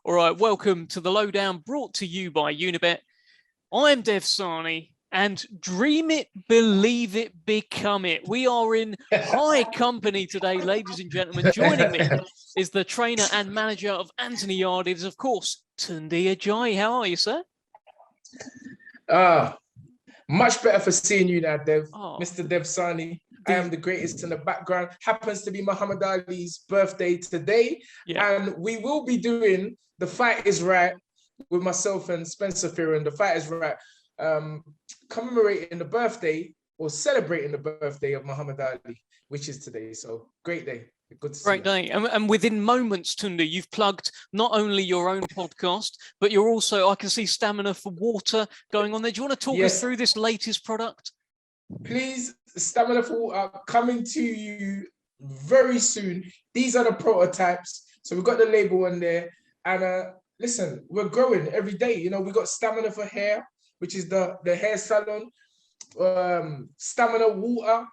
All right, welcome to the Lowdown, brought to you by Unibet. I'm Dev Sahni, and dream it, believe it, become it. We are in high company today, ladies and gentlemen. Joining me is the trainer and manager of Anthony Yarde. It is, of course, Tunde Ajayi. How are you, sir? Much better for seeing you now, Dev. Mr. Dev Sahni. I am the greatest in the background. Happens to be Muhammad Ali's birthday today. Yeah. And we will be doing The Fight Is Right with myself and Spencer Fearon. The Fight Is Right, commemorating the birthday or celebrating the birthday of Muhammad Ali, which is today. So great day. Good to see you. Great day. And within moments, Tunde, you've plugged not only your own podcast, but you're also, I can see Stamina for Water going on there. Do you want to talk us through this latest product? Please, Stamina for Water coming to you very soon. These are the prototypes. So we've got the label on there. And listen, we're growing every day. You know, we got Stamina for Hair, which is the hair salon, Stamina Water,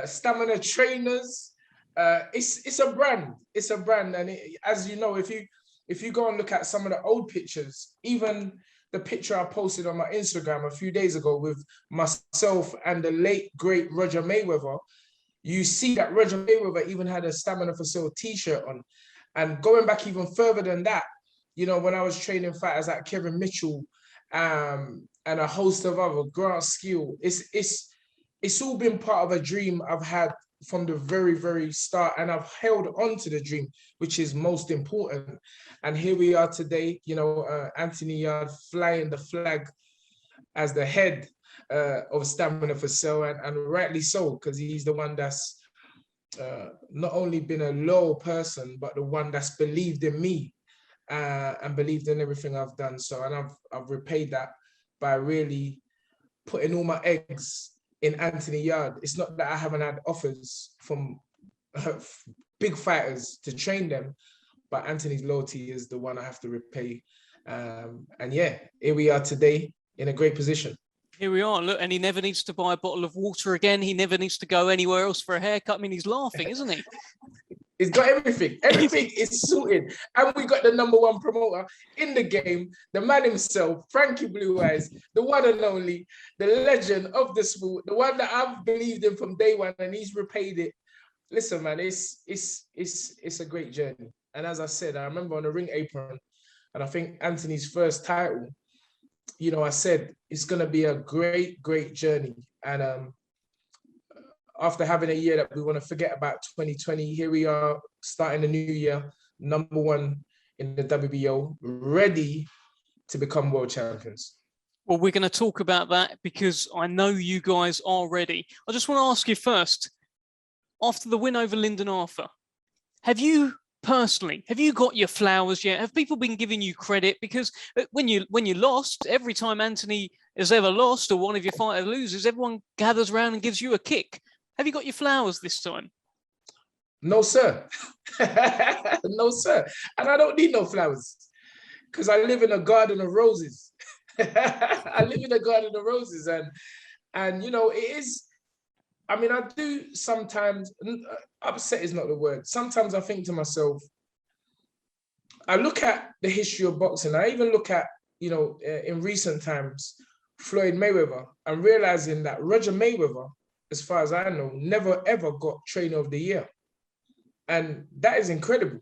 Stamina Trainers. It's a brand. It's a brand, and as you know, if you go and look at some of the old pictures, even the picture I posted on my Instagram a few days ago with myself and the late great Roger Mayweather, you see that Roger Mayweather even had a Stamina for Sale T-shirt on. And going back even further than that, you know, when I was training fighters like Kevin Mitchell, and a host of other Grant Skill, it's all been part of a dream I've had from the very, very start, and I've held on to the dream, which is most important. And here we are today, you know, Anthony Yarde flying the flag as the head of Stamina for Sale, and rightly so, because he's the one that's not only been a loyal person, but the one that's believed in me and believed in everything I've done. So, and I've repaid that by really putting all my eggs in Anthony Yarde. It's not that I haven't had offers from big fighters to train them, but Anthony's loyalty is the one I have to repay. And yeah, here we are today in a great position. Here we are. Look, and he never needs to buy a bottle of water again. He never needs to go anywhere else for a haircut. I mean, he's laughing, isn't he? He's got everything. Everything is sorted. And we got the #1 promoter in the game, the man himself, Frankie Blue Eyes, the one and only, the legend of the sport, the one that I've believed in from day one, and he's repaid it. Listen, man, it's a great journey. And as I said, I remember on the ring apron, and I think Anthony's first title, you know, I said, it's going to be a great, great journey. And after having a year that we want to forget about 2020, here we are starting the new year, #1 in the WBO, ready to become world champions. Well, we're going to talk about that because I know you guys are ready. I just want to ask you first, after the win over Lyndon Arthur, have you got your flowers yet? Have people been giving you credit? Because when you lost, every time Anthony has ever lost or one of your fighters loses, everyone gathers around and gives you a kick. Have you got your flowers this time? No, sir. No, sir. And I don't need no flowers because I live in a garden of roses. I live in a garden of roses. And you know, it is, I mean, I do sometimes, upset is not the word. Sometimes I think to myself, I look at the history of boxing. I even look at, you know, in recent times, Floyd Mayweather, and realizing that Roger Mayweather, as far as I know, never ever got Trainer of the Year. And that is incredible.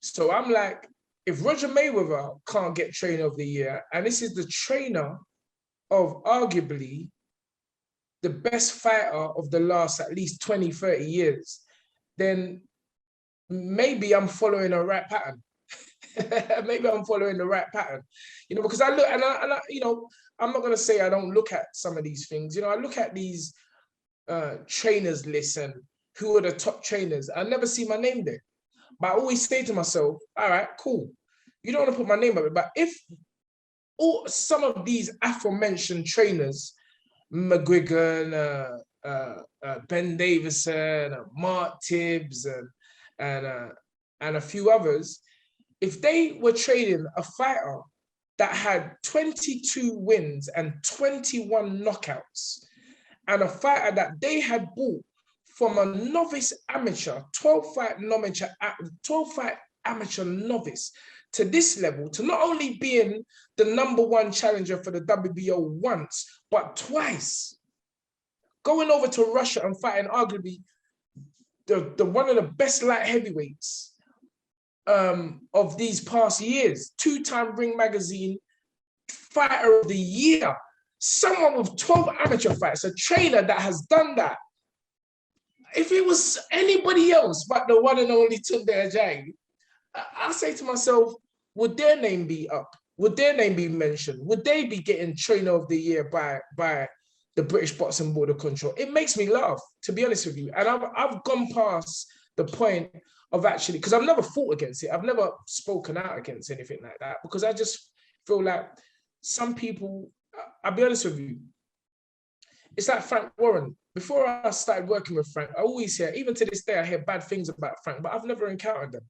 So I'm like, if Roger Mayweather can't get Trainer of the Year, and this is the trainer of arguably the best fighter of the last at least 20, 30 years, then maybe I'm following a right pattern. Maybe I'm following the right pattern, you know, because I look and I, you know, I'm not going to say I don't look at some of these things. You know, I look at these trainers list and who are the top trainers. I never see my name there, but I always say to myself, all right, cool. You don't want to put my name up, but if some of these aforementioned trainers, McGuigan, Ben Davison, Mark Tibbs, and a few others, if they were training a fighter that had 22 wins and 21 knockouts, and a fighter that they had bought from a novice amateur, 12-fight amateur novice, to this level, to not only being the #1 challenger for the WBO once, but twice. Going over to Russia and fighting arguably the one of the best light heavyweights of these past years. 2-time Ring Magazine Fighter of the Year. Someone with 12 amateur fights, a trainer that has done that. If it was anybody else but the one and only Tunde Ajayi, I say to myself, would their name be up? Would their name be mentioned? Would they be getting Trainer of the Year by the British Boxing Board of Control? It makes me laugh, to be honest with you. And I've gone past the point of actually, because I've never fought against it. I've never spoken out against anything like that, because I just feel like some people, I'll be honest with you, it's like Frank Warren. Before I started working with Frank, I always hear, even to this day, I hear bad things about Frank, but I've never encountered them.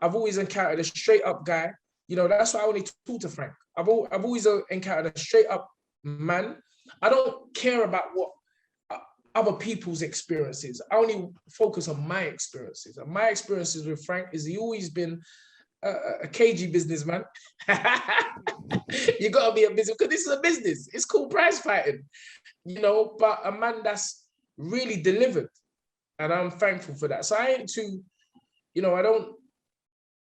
I've always encountered a straight up guy. You know, that's why I only talk to Frank. I've always encountered a straight up man. I don't care about what other people's experiences. I only focus on my experiences. And my experiences with Frank is he always been a cagey businessman. You got to be a business, because this is a business. It's called prize fighting, you know, but a man that's really delivered. And I'm thankful for that. So I ain't too, you know, I don't,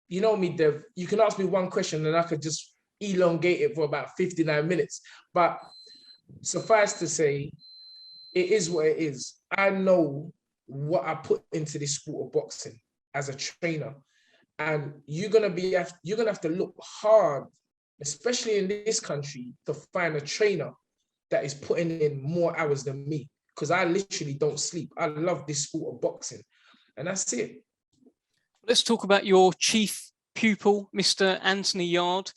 you know me, Dev, you can ask me one question and I could just elongate it for about 59 minutes. But suffice to say, it is what it is. I know what I put into this sport of boxing as a trainer. And you're gonna have to look hard, especially in this country, to find a trainer that is putting in more hours than me. Because I literally don't sleep. I love this sport of boxing. And that's it. Let's talk about your chief pupil, Mr. Anthony Yarde.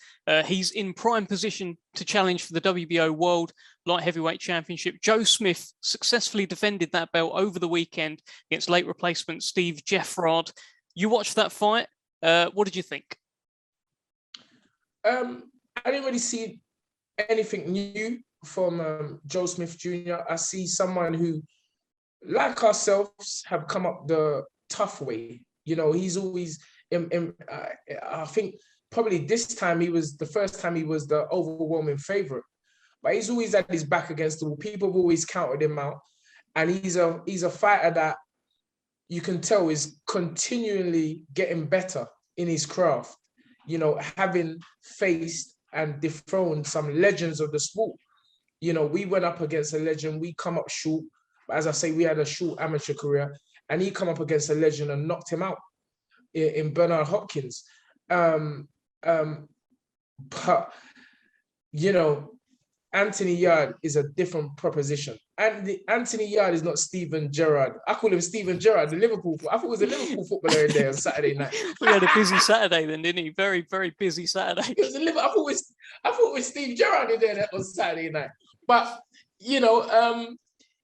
He's in prime position to challenge for the WBO World Light Heavyweight Championship. Joe Smith successfully defended that belt over the weekend against late replacement Steve Jeffrard. You watched that fight. What did you think? I didn't really see anything new from Joe Smith Jr. I see someone who, like ourselves, have come up the tough way. You know, he's always, I think probably this time the first time he was the overwhelming favorite. But he's always had his back against the wall. People have always counted him out. And he's a fighter that you can tell is continually getting better in his craft. You know, having faced and dethroned some legends of the sport. You know, we went up against a legend. We come up short. But as I say, we had a short amateur career. And he come up against a legend and knocked him out in Bernard Hopkins. But, you know, Anthony Yarde is a different proposition. And Anthony Yarde is not Steven Gerrard. I call him Steven Gerrard, the Liverpool. I thought it was a Liverpool footballer in there on Saturday night. We had a busy Saturday then, didn't he? Very, very busy Saturday. It was I thought it was Steve Gerrard in there on Saturday night. But, you know,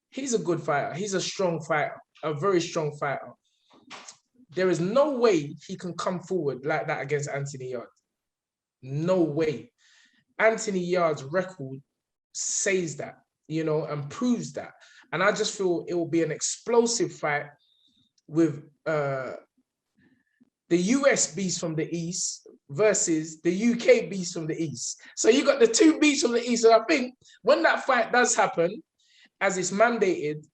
he's a good fighter. He's a strong fighter. A very strong fighter. There is no way he can come forward like that against Anthony Yarde. No way. Anthony Yarde's record says that, you know, and proves that. And I just feel it will be an explosive fight with the US beast from the East versus the UK beast from the East. So you got the two beasts from the East. And I think when that fight does happen, as it's mandated,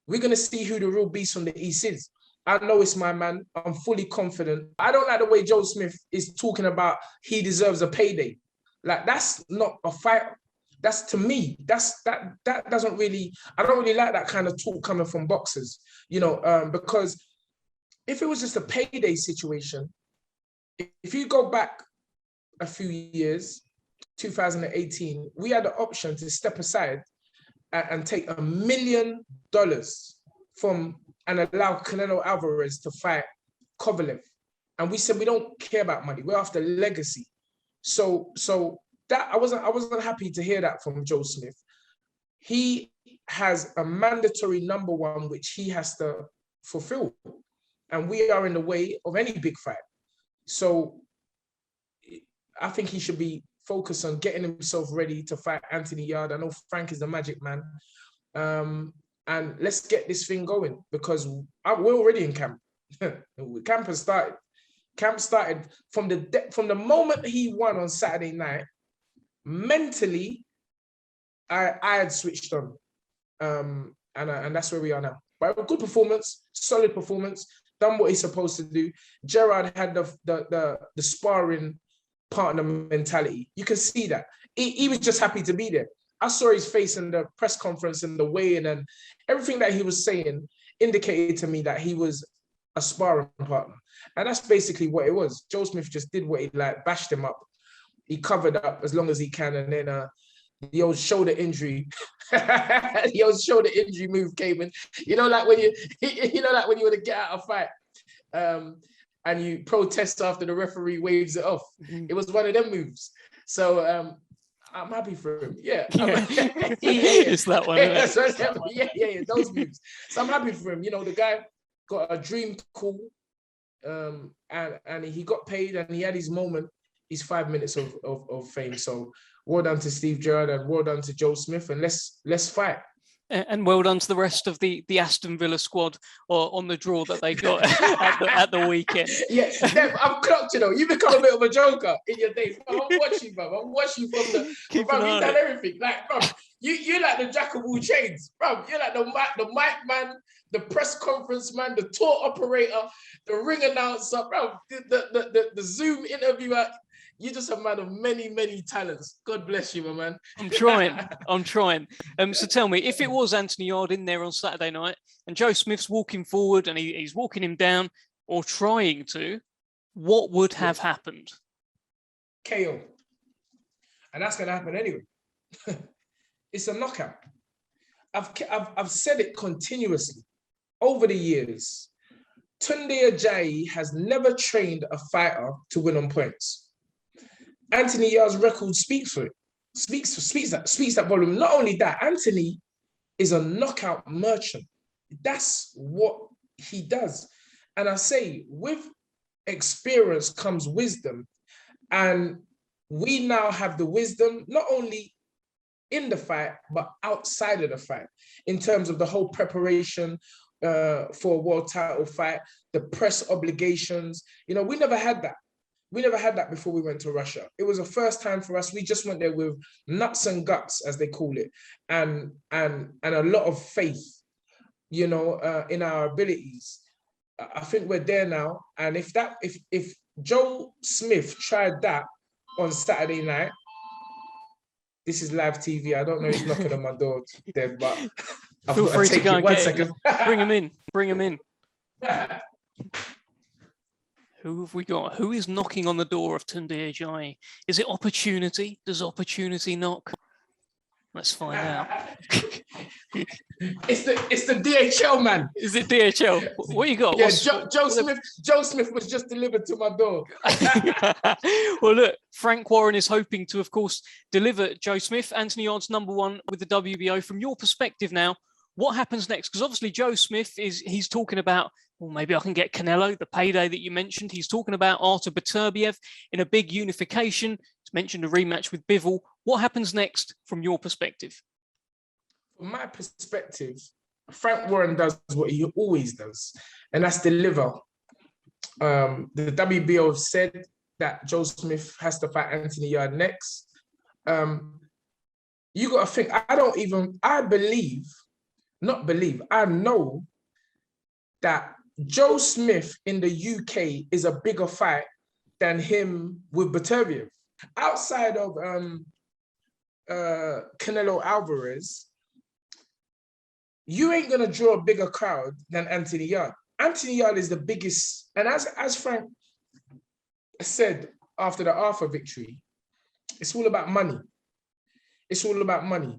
we're going to see who the real beast from the East is. I know it's my man. I'm fully confident. I don't like the way Joe Smith is talking about he deserves a payday. Like, that's not a fighter. That's, to me, that doesn't really, I don't really like that kind of talk coming from boxers, you know, because if it was just a payday situation, if you go back a few years, 2018, we had the option to step aside and take $1 million from and allow Canelo Alvarez to fight Kovalev. And we said, we don't care about money. We're after legacy. So that I wasn't happy to hear that from Joe Smith. He has a mandatory #1, which he has to fulfill. And we are in the way of any big fight. So I think he should be focused on getting himself ready to fight Anthony Yarde. I know Frank is the magic man. And let's get this thing going, because we're already in camp. Camp has started. Camp started from the moment he won on Saturday night. Mentally, I had switched on, and that's where we are now. But a good performance, solid performance, done what he's supposed to do. Gerard had the sparring partner mentality. You can see that. He was just happy to be there. I saw his face in the press conference and the weigh-in, and everything that he was saying indicated to me that he was a sparring partner. And that's basically what it was. Joe Smith just did what he liked, bashed him up. He covered up as long as he can, and then the old shoulder injury, the old shoulder injury move came in. You know, like when you want to get out of a fight, and you protest after the referee waves it off. It was one of them moves. So I'm happy for him. Yeah. It's that one. Yeah, those moves. So I'm happy for him. You know, the guy got a dream call, and he got paid, and he had his moment, his 5 minutes of fame. So well done to Steve Gerrard, and well done to Joe Smith, and let's fight. And well done to the rest of the Aston Villa squad on the draw that they got at the weekend. Yeah, Dev, I've clocked you though. You become a bit of a joker in your days. I'm watching, bro. I'm watching from the. You've done everything. Like, bro, you like the jack of all trades, bro. You're like the mic man, the press conference man, the tour operator, the ring announcer, bro. The Zoom interviewer. You're just a man of many, many talents. God bless you, my man. I'm trying. So tell me, if it was Anthony Yarde in there on Saturday night and Joe Smith's walking forward and he's walking him down or trying to, what would have happened? KO. And that's going to happen anyway. It's a knockout. I've said it continuously over the years. Tunde Ajayi has never trained a fighter to win on points. Anthony Yarde's record speaks for it. Speaks that volume. Not only that, Anthony is a knockout merchant. That's what he does. And I say, with experience comes wisdom. And we now have the wisdom, not only in the fight, but outside of the fight, in terms of the whole preparation for a world title fight, the press obligations. You know, we never had that. We never had that before we went to Russia. It was a first time for us. We just went there with nuts and guts, as they call it, and a lot of faith, you know, in our abilities. I think we're there now. And if Joe Smith tried that on Saturday night, this is live TV. I don't know who's knocking on my door, Dev, but feel free to go and get second. Bring him in. Who have we got? Who is knocking on the door of Tunde Ajayi? Is it opportunity? Does opportunity knock? Let's find out. It's the DHL man. Is it DHL? What you got? Yeah, Joe Smith was just delivered to my door. Well, look, Frank Warren is hoping to, of course, deliver Joe Smith, Anthony Yarde's #1 with the WBO. From your perspective now, what happens next? Because obviously Joe Smith he's talking about, well, maybe I can get Canelo, the payday that you mentioned. He's talking about Artur Beterbiev in a big unification. He's mentioned a rematch with Bivol. What happens next from your perspective? From my perspective, Frank Warren does what he always does, and that's deliver. The WBO have said that Joe Smith has to fight Anthony Yarde next. You got to think, I know that Joe Smith in the UK is a bigger fight than him with Beterbiev. Outside of Canelo Alvarez, you ain't going to draw a bigger crowd than Anthony Yarde. Anthony Yarde is the biggest, and as Frank said after the Arthur victory, it's all about money. It's all about money.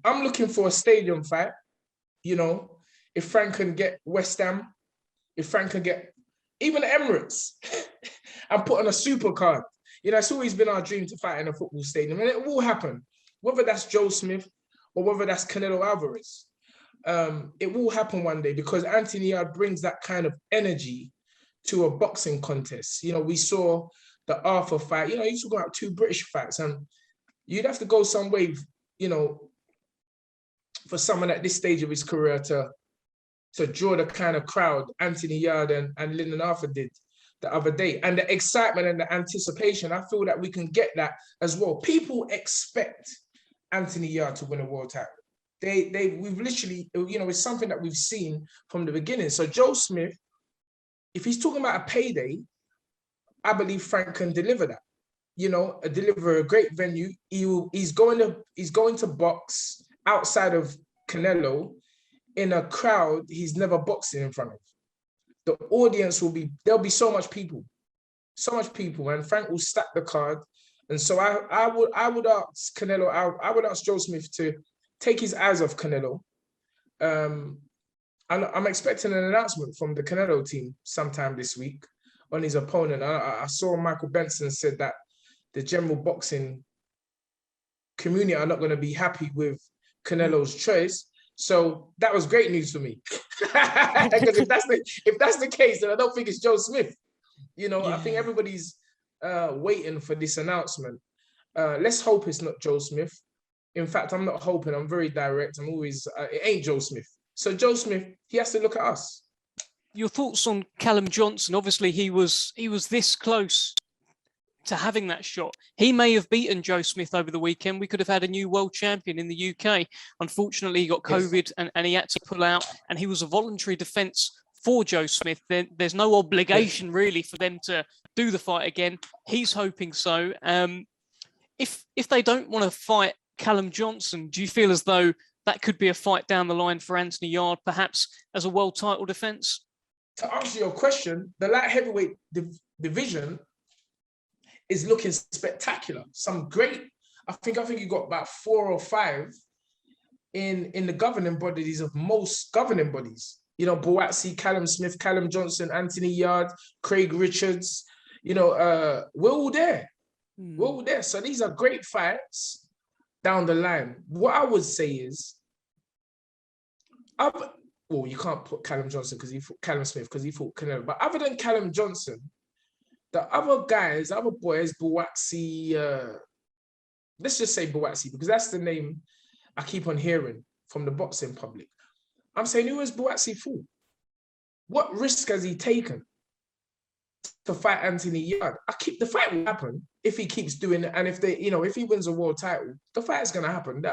I'm looking for a stadium fight. You know, if Frank can get West Ham, if Frank can get even Emirates and put on a super card. You know, it's always been our dream to fight in a football stadium, and it will happen. Whether that's Joe Smith or whether that's Canelo Alvarez, it will happen one day, because Anthony Yarde brings that kind of energy to a boxing contest. You know, we saw the Arthur fight. You know, you're talking about 2 British fights, and you'd have to go some way, you know, for someone at this stage of his career to draw the kind of crowd Anthony Yarde and Lyndon Arthur did. the other day. And the excitement and the anticipation, I feel that we can get that as well. People expect Anthony Yarde to win a world title. We've literally, it's something that we've seen from the beginning. So Joe Smith, if he's talking about a payday, I believe Frank can deliver that. Deliver a great venue. He's going to box outside of Canelo in a crowd he's never boxing in front of. The audience there'll be so much people, and Frank will stack the card. And so I would ask Canelo, I would ask Joe Smith to take his eyes off Canelo. I'm expecting an announcement from the Canelo team sometime this week on his opponent. I saw Michael Benson said that the general boxing community are not going to be happy with Canelo's choice. So that was great news for me. Because if that's the case, then I don't think it's Joe Smith. I think everybody's waiting for this announcement. Let's hope it's not Joe Smith. In fact, I'm not hoping. I'm very direct. I'm always, it ain't Joe Smith. So Joe Smith, he has to look at us. Your thoughts on Callum Johnson? Obviously, he was this close to having that shot. He may have beaten Joe Smith over the weekend. We could have had a new world champion in the UK. Unfortunately, he got COVID and he had to pull out, and he was a voluntary defence for Joe Smith. There's no obligation really for them to do the fight again. He's hoping so. If they don't want to fight Callum Johnson, do you feel as though that could be a fight down the line for Anthony Yarde, perhaps as a world title defence? To answer your question, the light heavyweight division is looking spectacular. Some great, I think you got about 4 or 5 in the governing bodies of most governing bodies. Buatsi, Callum Smith, Callum Johnson, Anthony Yarde, Craig Richards. We're all there. We're all there. So these are great fights down the line. What I would say is, you can't put Callum Johnson because he fought Callum Smith because he fought Canelo. But other than Callum Johnson, the other guys, other boys, Buatsi, let's just say Buatsi because that's the name I keep on hearing from the boxing public. I'm saying, who has Buatsi fought? What risk has he taken to fight Anthony Yarde? The fight will happen if he keeps doing it, and if he wins a world title, the fight is going to happen.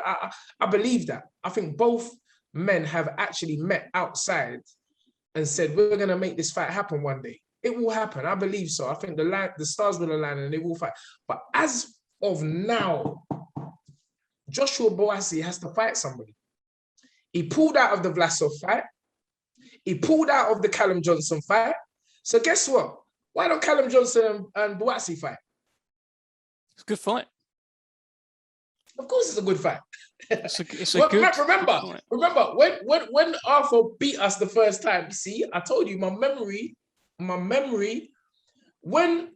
I believe that. I think both men have actually met outside and said, we're going to make this fight happen one day. It will happen. I believe so. I think the stars will align and they will fight. But as of now, Joshua Buatsi has to fight somebody. He pulled out of the Vlasov fight. He pulled out of the Callum Johnson fight. So guess what? Why don't Callum Johnson and Buatsi fight? It's a good fight. Of course it's a good fight. Remember when Arthur beat us the first time, see, I told you my memory, when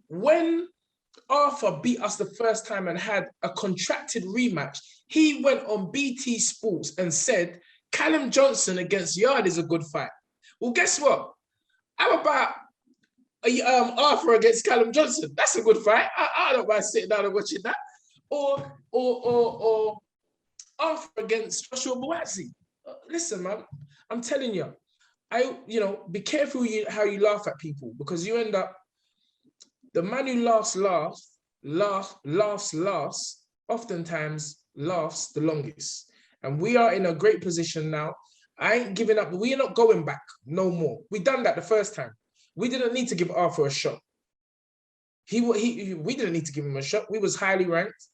Arthur beat us the first time and had a contracted rematch, he went on BT Sports and said, Callum Johnson against Yarde is a good fight. Well, guess what? How about Arthur against Callum Johnson? That's a good fight. I don't mind sitting down and watching that. Or Arthur against Joshua Buatsi. Listen, man, I'm telling you, be careful how you laugh at people because you end up, the man who laughs last, oftentimes laughs the longest. And we are in a great position now. I ain't giving up. We are not going back no more. We done that the first time. We didn't need to give Arthur a shot. We didn't need to give him a shot. We was highly ranked.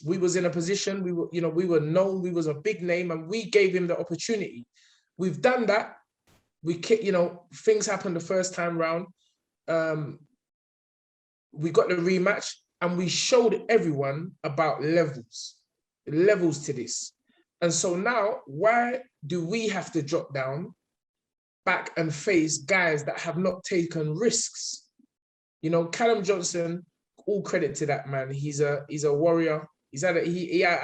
We was in a position. We were known. We was a big name, and we gave him the opportunity. We've done that. Things happened the first time round. We got the rematch, and we showed everyone about levels to this. And so now, why do we have to drop down back and face guys that have not taken risks? Callum Johnson, all credit to that man. He's a warrior. I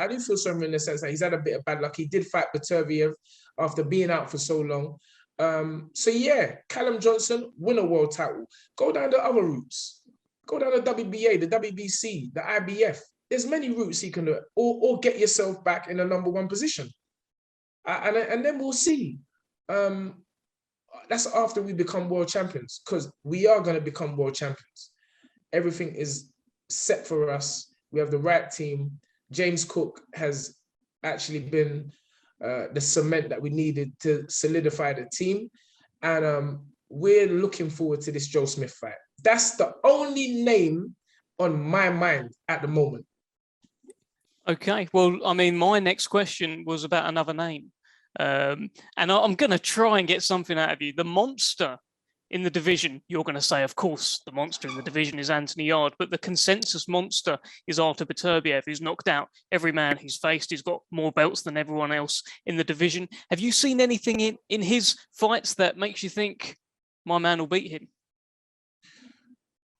do feel sorry in the sense that he's had a bit of bad luck. He did fight Beterbiev after being out for so long. Callum Johnson, win a world title. Go down the other routes. Go down the WBA, the WBC, the IBF. There's many routes he can do, or get yourself back in a number 1 position. And then we'll see. That's after we become world champions, because we are going to become world champions. Everything is set for us. We have the right team. James Cook has actually been the cement that we needed to solidify the team. And we're looking forward to this Joe Smith fight. That's the only name on my mind at the moment. Okay. Well, I mean, my next question was about another name. And I'm going to try and get something out of you. The monster in the division, you're going to say, of course, the monster in the division is Anthony Yarde, but the consensus monster is Artur Beterbiev, who's knocked out every man he's faced. He's got more belts than everyone else in the division. Have you seen anything in his fights that makes you think my man will beat him?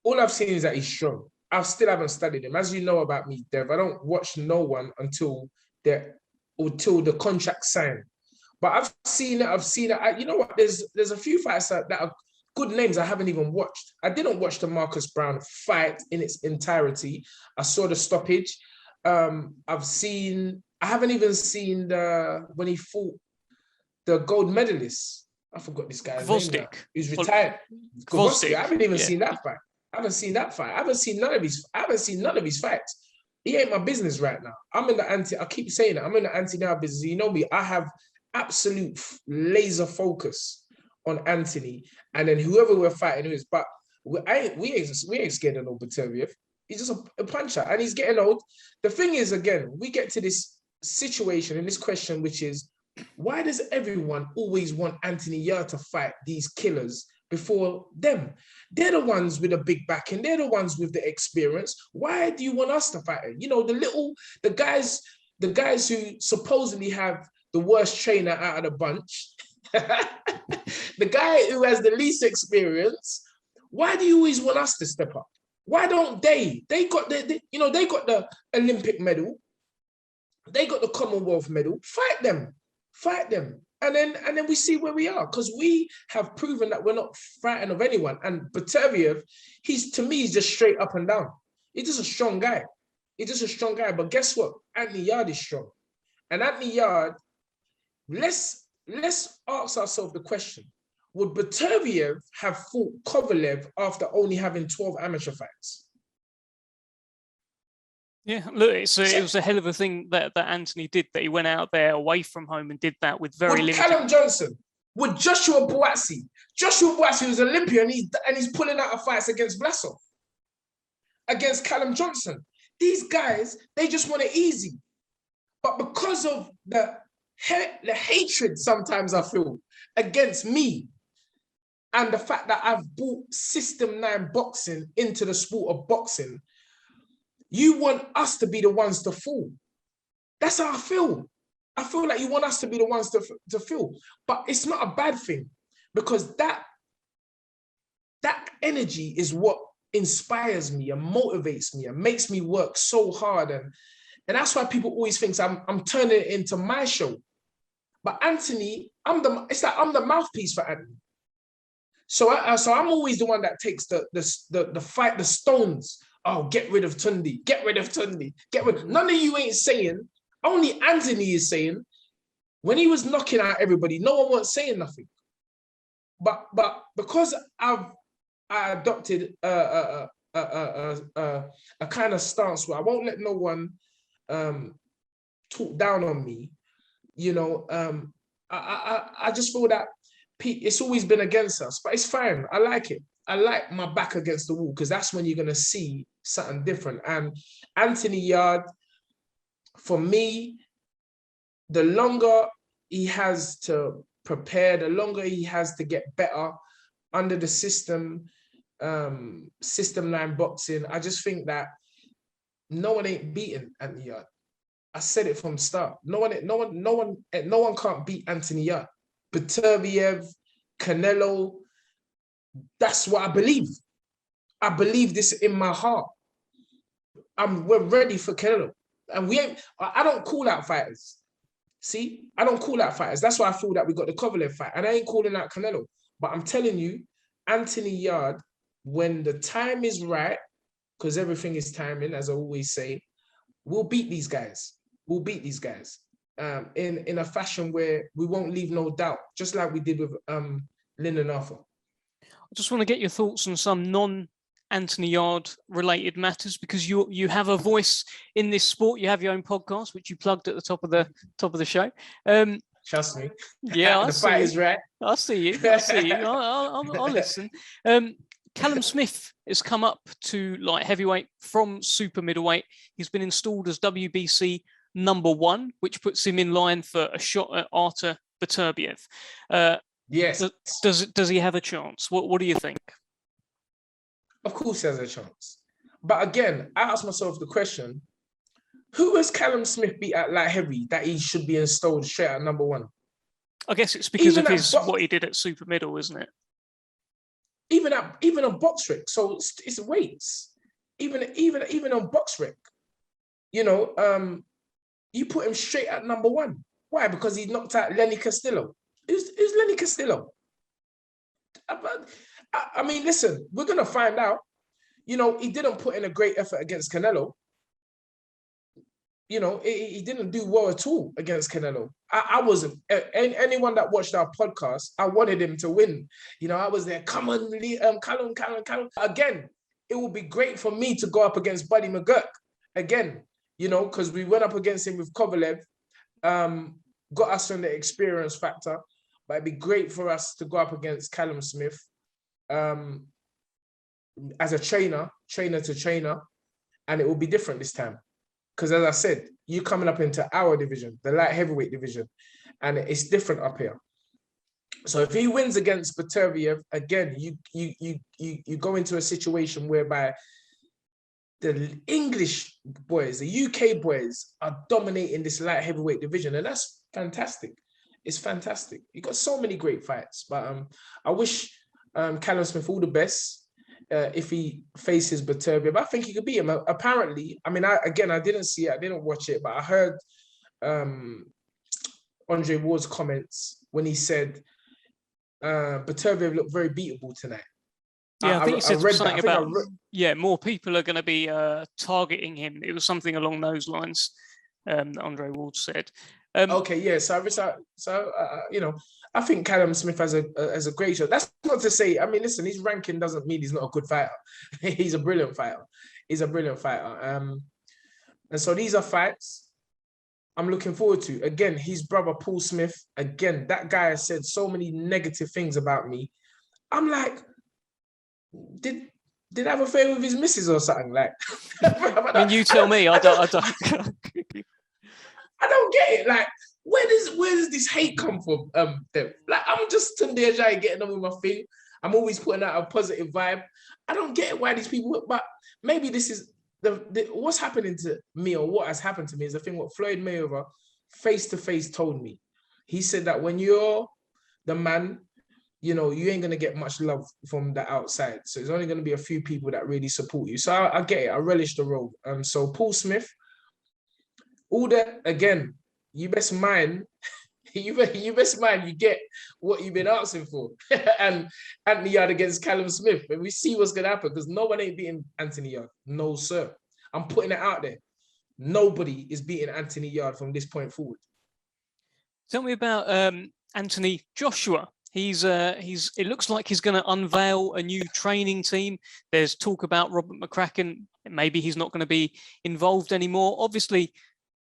All I've seen is that he's strong. I still haven't studied him. As you know about me, Dev, I don't watch no one until the contract's signed. But I've seen it. You know what? There's a few fights that are good names I haven't even watched. I didn't watch the Marcus Brown fight in its entirety. I saw the stoppage. I haven't even seen when he fought the gold medalist. I forgot this guy's name now. He's retired. Gvozdyk. I haven't even seen that fight. I haven't seen none of his fights. He ain't my business right now. I keep saying it. I'm in the anti-now business. You know me. I have absolute laser focus on Anthony, and then whoever we're fighting is. But we ain't scared of no Beterbiev. He's just a puncher, and he's getting old. The thing is, again, we get to this situation and this question, which is, why does everyone always want Anthony Yarde to fight these killers before them? They're the ones with a big back, and they're the ones with the experience. Why do you want us to fight it? You know, the guys who supposedly have the worst trainer out of the bunch, the guy who has the least experience. Why do you always want us to step up? Why don't they? They got the Olympic medal. They got the Commonwealth medal. Fight them. And then we see where we are, because we have proven that we're not frightened of anyone. And Beterbiev, to me, he's just straight up and down. He's just a strong guy. But guess what? Anthony Yarde is strong. And Anthony Yarde, let's ask ourselves the question: would Beterbiev have fought Kovalev after only having 12 amateur fights? Yeah, look, it was a hell of a thing that Anthony did, that he went out there away from home and did that with very limited... Callum Johnson, would Joshua Buatsi was Olympian, and he's pulling out of fights against Blasov, against Callum Johnson. These guys, they just want it easy. But because of the hatred sometimes I feel against me, and the fact that I've brought System 9 boxing into the sport of boxing, you want us to be the ones to fall. That's how I feel. I feel like you want us to be the ones to fall. But it's not a bad thing, because that energy is what inspires me and motivates me and makes me work so hard. And that's why people always think I'm turning it into my show. But Anthony, I'm the mouthpiece for Anthony. So I'm always the one that takes the fight, the stones. Oh, get rid of Tunde. None of you ain't saying. Only Anthony is saying. When he was knocking out everybody, no one was saying nothing. But because I adopted a kind of stance where I won't let no one talk down on me. You know, I just feel that it's always been against us, but it's fine. I like it. I like my back against the wall, because that's when you're going to see something different. And Anthony Yarde, for me, the longer he has to prepare, the longer he has to get better under the system 9 boxing, I just think that no one ain't beating Anthony Yarde. I said it from the start. No one can't beat Anthony Yarde. Beterbiev, Canelo. That's what I believe. I believe this in my heart. We're ready for Canelo. And I don't call out fighters. See, I don't call out fighters. That's why I feel that we got the Kovalev fight. And I ain't calling out Canelo. But I'm telling you, Anthony Yarde, when the time is right, because everything is timing, as I always say, we'll beat these guys. In a fashion where we won't leave no doubt, just like we did with Lyndon Arthur. I just want to get your thoughts on some non-Anthony Yarde related matters, because you have a voice in this sport. You have your own podcast, which you plugged at the top of the show. Trust me. Yeah, The fight is right. I see you. I'll listen. Callum Smith has come up to light heavyweight from super middleweight. He's been installed as WBC #1, which puts him in line for a shot at Artur Beterbiev. Yes. Does he have a chance? What do you think? Of course he has a chance. But again, I ask myself the question, who has Callum Smith beat at light heavy that he should be installed straight at #1? I guess it's because of what he did at super middle, isn't it? Even on box rec, so it's weights. Even on box rec, you put him straight at #1. Why? Because he knocked out Lenny Castillo. Who's Lenny Castillo? I mean, listen, we're gonna find out. He didn't put in a great effort against Canelo. He didn't do well at all against Canelo. I wasn't. Anyone that watched our podcast, I wanted him to win. I was there. Come on, Callum. Again, it would be great for me to go up against Buddy McGurk again. Because we went up against him with Kovalev, got us on the experience factor. But it'd be great for us to go up against Callum Smith as a trainer to trainer, and it will be different this time. Because as I said, you're coming up into our division, the light heavyweight division, and it's different up here. So if he wins against Beterbiev, again, you go into a situation whereby the English boys, the UK boys are dominating this light heavyweight division, and that's fantastic. It's fantastic. You got so many great fights, but I wish Callum Smith all the best. If he faces Beterbiev, I think he could beat him. Apparently, I mean, I didn't see it, I didn't watch it, but I heard Andre Ward's comments when he said Beterbiev looked very beatable tonight. Yeah, I think he said something about more people are going to be targeting him. It was something along those lines that Andre Ward said. Okay, yeah. So I think Callum Smith has a great shot. That's not to say. I mean, listen, his ranking doesn't mean he's not a good fighter. He's a brilliant fighter. And so these are fights I'm looking forward to. Again, his brother Paul Smith. Again, that guy has said so many negative things about me. I'm like, did I have a affair with his missus or something? Like, I mean, you tell me. I don't. I don't get it. Like, where does this hate come from? Dev? Like, I'm just Tunde Ajayi getting on with my thing. I'm always putting out a positive vibe. I don't get why these people. But maybe this is the what's happening to me, or what has happened to me is the thing what Floyd Mayweather face to face told me. He said that when you're the man, you ain't gonna get much love from the outside. So there's only gonna be a few people that really support you. So I get it. I relish the role. So Paul Smith. All that, again, you best mind you get what you've been asking for. And Anthony Yarde against Callum Smith. And we see what's going to happen, because no one ain't beating Anthony Yarde. No, sir. I'm putting it out there. Nobody is beating Anthony Yarde from this point forward. Tell me about Anthony Joshua. It looks like he's going to unveil a new training team. There's talk about Robert McCracken. Maybe he's not going to be involved anymore. Obviously,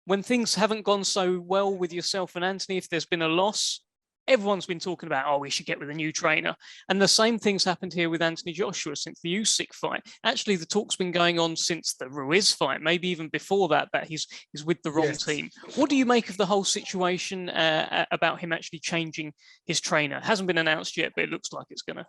when things haven't gone so well with yourself and Anthony, if there's been a loss, everyone's been talking about, we should get with a new trainer. And the same thing's happened here with Anthony Joshua since the Usyk fight. Actually, the talk's been going on since the Ruiz fight, maybe even before that he's with the wrong team. What do you make of the whole situation about him actually changing his trainer? It hasn't been announced yet, but it looks like it's going to.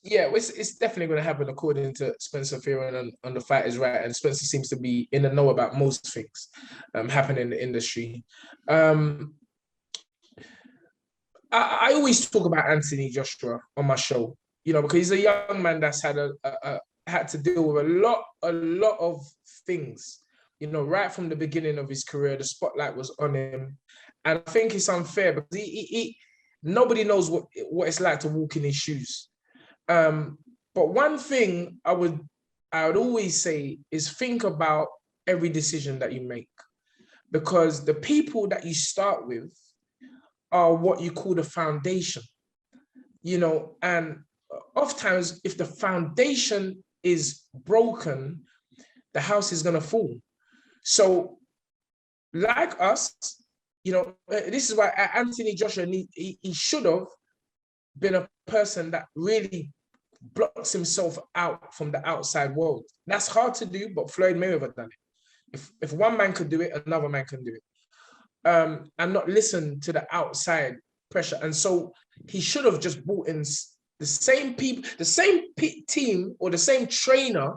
Yeah, it's definitely going to happen according to Spencer Fearon on The Fight Is Right, and Spencer seems to be in the know about most things happening in the industry. I always talk about Anthony Joshua on my show, because he's a young man that's had to deal with a lot of things, right from the beginning of his career. The spotlight was on him, and I think it's unfair because he nobody knows what it's like to walk in his shoes. But one thing I would always say is think about every decision that you make, because the people that you start with are what you call the foundation. and oftentimes if the foundation is broken, the house is going to fall. So like us, this is why Anthony Joshua, he should have been a person that really blocks himself out from the outside world. That's hard to do, but Floyd Mayweather done it. If one man could do it, another man can do it. And not listen to the outside pressure. And so he should have just brought in the same people, the same team or the same trainer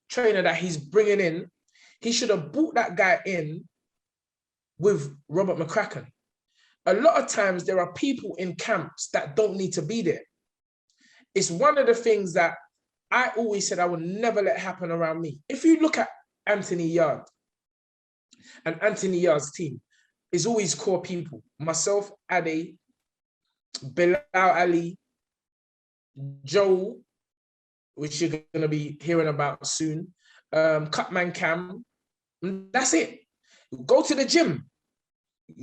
that he's bringing in. He should have brought that guy in with Robert McCracken. A lot of times there are people in camps that don't need to be there. It's one of the things that I always said I would never let happen around me. If you look at Anthony Yarde and Anthony Yarde's team, is always core people. Myself, Ade, Bilal Ali, Joe, which you're going to be hearing about soon, Cutman Cam. That's it. Go to the gym.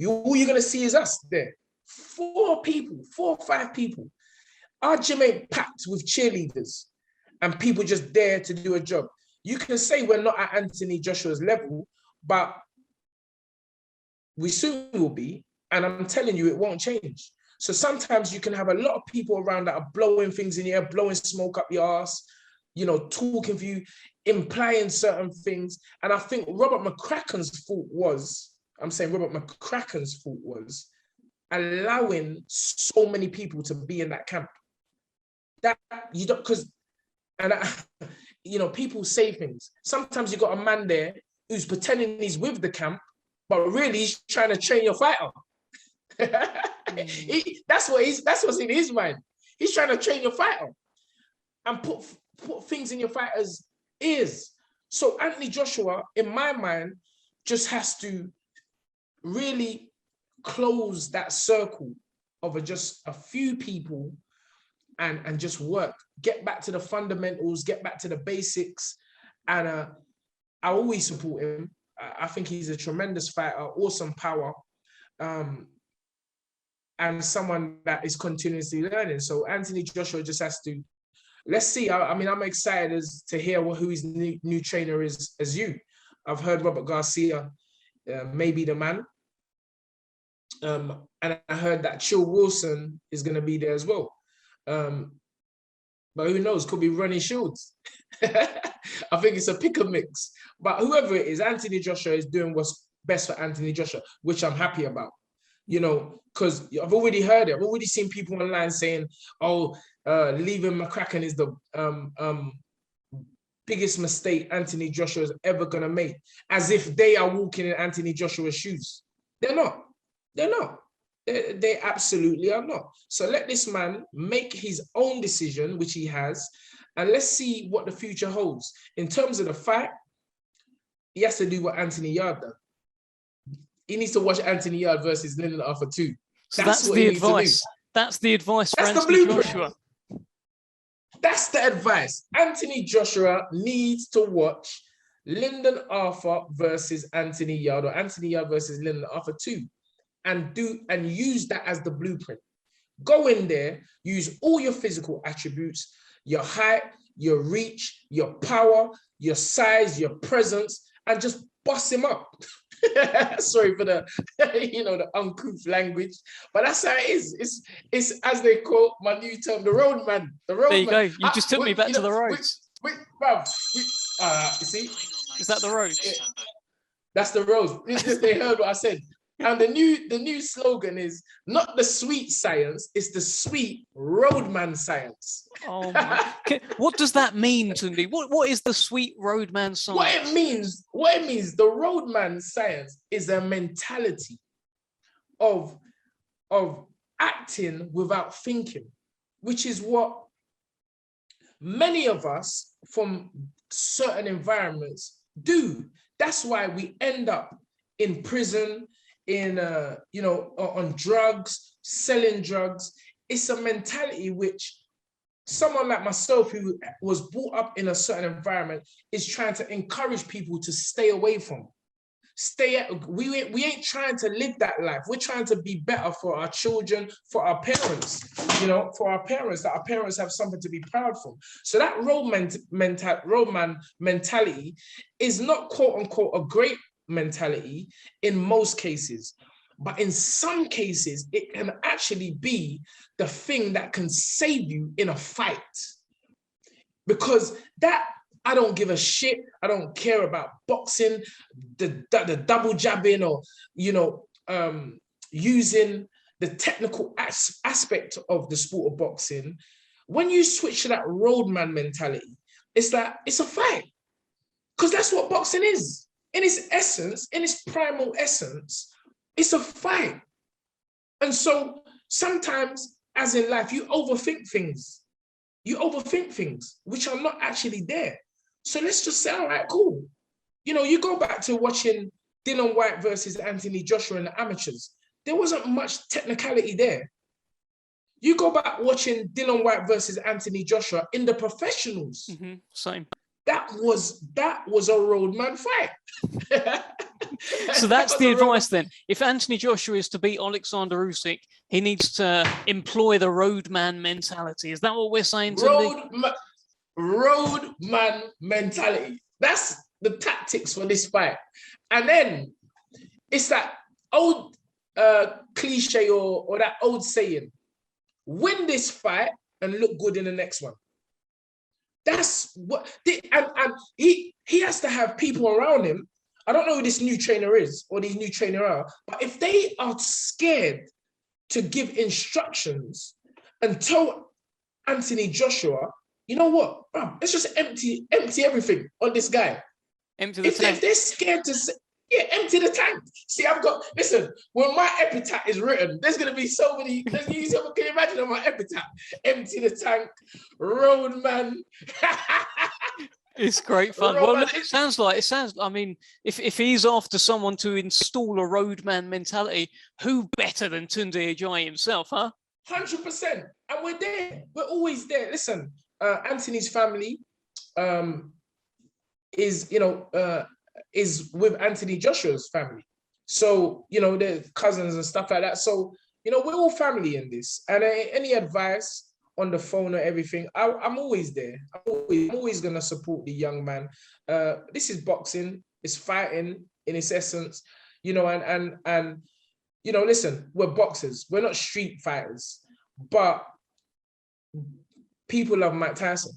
All you're going to see is us there. 4 or 5 people. Our gym ain't packed with cheerleaders and people just there to do a job. You can say we're not at Anthony Joshua's level, but we soon will be, and I'm telling you, it won't change. So sometimes you can have a lot of people around that are blowing things in your air, blowing smoke up your ass, talking for you, implying certain things. And I think Robert McCracken's fault was allowing so many people to be in that camp. That you don't, people say things. Sometimes you got a man there who's pretending he's with the camp, but really he's trying to train your fighter. That's what's in his mind. He's trying to train your fighter and put things in your fighter's ears. So Anthony Joshua, in my mind, just has to really close that circle of just a few people and just work. Get back to the fundamentals, get back to the basics. And I always support him. I think he's a tremendous fighter, awesome power, and someone that is continuously learning. So Anthony Joshua just has to, let's see. I'm excited to hear who his new trainer is as you. I've heard Robert Garcia may be the man. And I heard that Chill Wilson is going to be there as well. But who knows? Could be Ronnie Shields. I think it's a pick and mix. But whoever it is, Anthony Joshua is doing what's best for Anthony Joshua, which I'm happy about. Because I've already heard it. I've already seen people online saying, leaving McCracken is the biggest mistake Anthony Joshua is ever going to make, as if they are walking in Anthony Joshua's shoes. They're not. They absolutely are not. So let this man make his own decision, which he has, and let's see what the future holds. In terms of the fight, he has to do what Anthony Yarde done. He needs to watch Anthony Yarde versus Lyndon Arthur 2. So that's the advice. That's the advice for Anthony Joshua. That's the advice. Anthony Joshua needs to watch Lyndon Arthur versus Anthony Yarde, or Anthony Yarde versus Lyndon Arthur 2. And use that as the blueprint. Go in there, use all your physical attributes, your height, your reach, your power, your size, your presence, and just bust him up. Sorry for the, the uncouth language, but that's how it is. It's as they call my new term, the road man. The road. There you go. You just took me back to the roads. You see? Is that the road? That's the road. They heard what I said. And the new slogan is not the sweet science, it's the sweet roadman science. Oh my. What does that mean, Tunde? What is the sweet roadman science? What it means, the roadman science is a mentality of acting without thinking, which is what many of us from certain environments do. That's why we end up in prison, on drugs, selling drugs. It's a mentality which someone like myself, who was brought up in a certain environment, is trying to encourage people to stay away from. we ain't trying to live that life. We're trying to be better for our children, for our parents, for our parents, that our parents have something to be proud of. So that roadman mentality is not quote unquote a great mentality in most cases. But in some cases, it can actually be the thing that can save you in a fight. Because that, I don't give a shit. I don't care about boxing, the double jabbing, or, using the technical aspect of the sport of boxing. When you switch to that roadman mentality, it's like, it's a fight. Because that's what boxing is. In its essence, in its primal essence, it's a fight. And so sometimes, as in life, you overthink things. You overthink things which are not actually there. So let's just say, all right, cool. You go back to watching Dillian Whyte versus Anthony Joshua in the amateurs. There wasn't much technicality there. You go back watching Dillian Whyte versus Anthony Joshua in the professionals. Mm-hmm. Same. That was a roadman fight. So that's the advice then. If Anthony Joshua is to beat Alexander Usyk, he needs to employ the roadman mentality. Is that what we're saying? Roadman mentality. That's the tactics for this fight. And then it's that old cliche or that old saying, win this fight and look good in the next one. That's what, and he has to have people around him. I don't know who this new trainer is or these new trainer are, but if they are scared to give instructions and tell Anthony Joshua, you know what, bro, let's just empty everything on this guy. Empty the tank. If they're scared to say, yeah, empty the tank. See, listen, when my epitaph is written, there's going to be so many, can you imagine on my epitaph? Empty the tank, roadman. It's great fun. Well, it sounds, I mean, if he's after someone to install a roadman mentality, who better than Tunde Ajayi himself, huh? 100%. And we're there. We're always there. Listen, Anthony's family is with Anthony Joshua's family. So, they're cousins and stuff like that. So, we're all family in this. And any advice on the phone or everything, I'm always there. I'm always going to support the young man. This is boxing. It's fighting in its essence, and listen, we're boxers. We're not street fighters. But people love Mike Tyson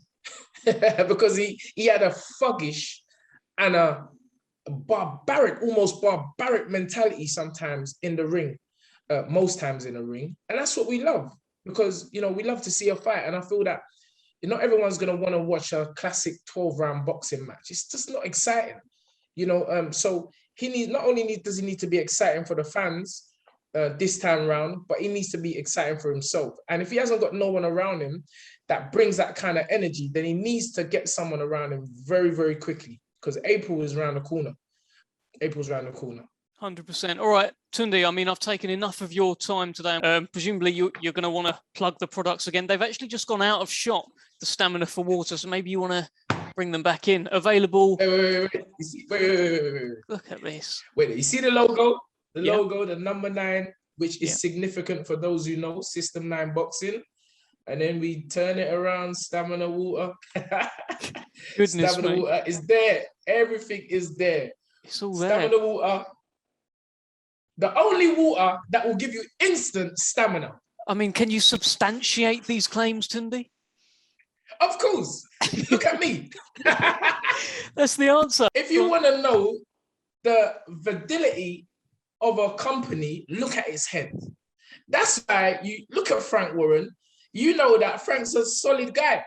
because he had a thuggish and a almost barbaric mentality sometimes in the ring, most times in the ring. And that's what we love because, we love to see a fight. And I feel that not everyone's going to want to watch a classic 12-round boxing match. It's just not exciting, so not only does he need to be exciting for the fans this time around, but he needs to be exciting for himself. And if he hasn't got no one around him that brings that kind of energy, then he needs to get someone around him very, very quickly. Because April is around the corner. April's around the corner. 100%. All right, Tunde, I mean, I've taken enough of your time today. Presumably, you're going to want to plug the products again. They've actually just gone out of shop, the Stamina for Water, so maybe you want to bring them back in. Available. Wait. Look at this. Wait, you see the logo? The logo, the number 9, which is significant for those who know, System 9 boxing. And then we turn it around, Stamina Water. Goodness, Stamina Water is there. Everything is there. It's all there. Stamina Water. The only water that will give you instant stamina. I mean, can you substantiate these claims, Tunde? Of course. Look at me. That's the answer. If you want to know the validity of a company, look at its head. That's why you look at Frank Warren. You know that Frank's a solid guy.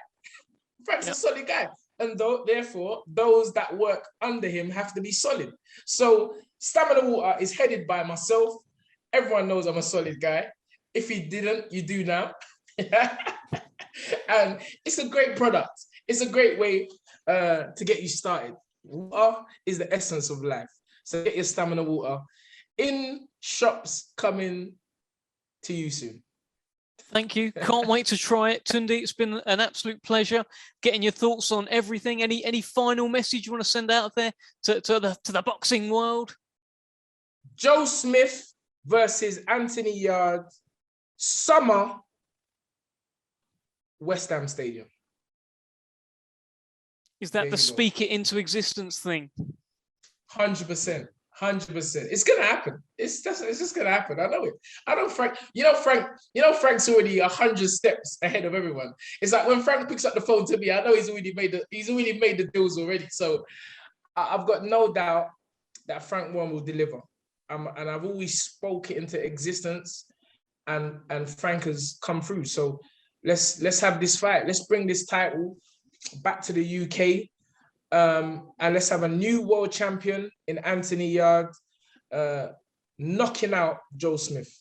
Frank's a solid guy. And therefore, those that work under him have to be solid. So Stamina Water is headed by myself. Everyone knows I'm a solid guy. If you didn't, you do now. And it's a great product. It's a great way to get you started. Water is the essence of life. So get your Stamina Water in shops coming to you soon. Thank you. Can't wait to try it. Tunde, it's been an absolute pleasure getting your thoughts on everything. Any final message you want to send out there to the boxing world? Joe Smith versus Anthony Yarde, summer, West Ham Stadium. Is that the speak it into existence thing? 100%. 100%. It's gonna happen. It's just gonna happen. I know it. I know Frank. Frank's already 100 steps ahead of everyone. It's like when Frank picks up the phone to me, I know he's already made the deals already. So I've got no doubt that Frank Warren will deliver. And I've always spoke it into existence, and Frank has come through. So let's have this fight. Let's bring this title back to the UK. And let's have a new world champion in Anthony Yarde, knocking out Joe Smith.